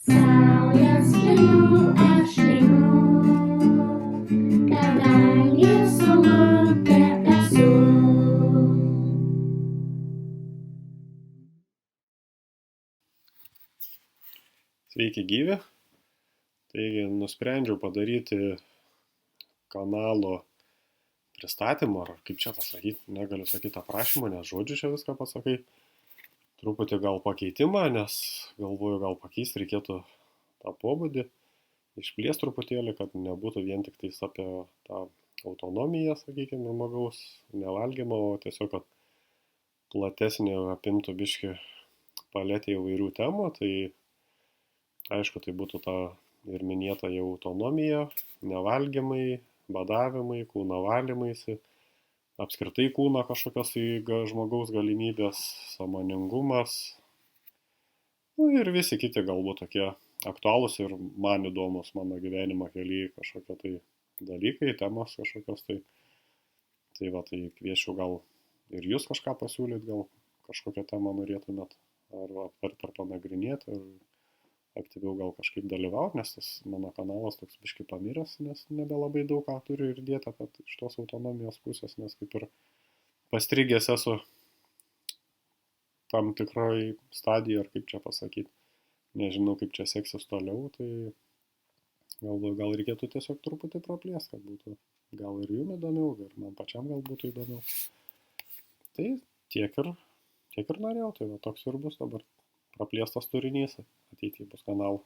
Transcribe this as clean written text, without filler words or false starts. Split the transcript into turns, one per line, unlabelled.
Saulės keliu aš einu, kadangi saulutė esu.
Sveiki gyvi. Taigi nusprendžiau padaryti kanalo pristatymą, ar kaip čia pasakyti, negaliu sakyti aprašymą, nes žodžiu čia viską pasakai. Truputį gal pakeitimą, nes galvoju, gal pakeisti reikėtų tą pobūdį, išplės truputėlį, kad nebūtų vien tik tais apie tą autonomiją, sakykime, žmogaus nevalgymą, o tiesiog, kad platesnė apimtų biški paletė įvairių temų, tai aišku, tai būtų ta ir minėta jau autonomija, nevalgymai, badavimai, kūno valymaisi, apskritai kūno kažkokios tai žmogaus galimybės, sąmoningumas, ir visi kiti galbūt tokie aktualūs ir man įdomus mano gyvenimo kelyje kažkokie tai dalykai, temos kažkokios tai. Tai va, tai kviečiu gal ir jūs kažką pasiūlyt, gal kažkokią temą norėtumėt ar aptart ar panagrinėti, ar aktyviau gal kažkaip dalyvauti, nes tas mano kanalas toks biški pamiręs, nes nebelabai daug ką turiu ir dėti apie iš tos autonomijos pusės, nes kaip ir pastrigęs esu tam tikrai stadijoje, ar kaip čia pasakyti, nežinau kaip čia seksis toliau, tai galvoju, gal reikėtų tiesiog truputį praplėsti, kad būtų gal ir jums įdomiau, ir man pačiam gal būtų įdomiau. Tai tiek ir norėjau, tai va toks ir bus dabar praplėstas turinys ateityje bus kanalų.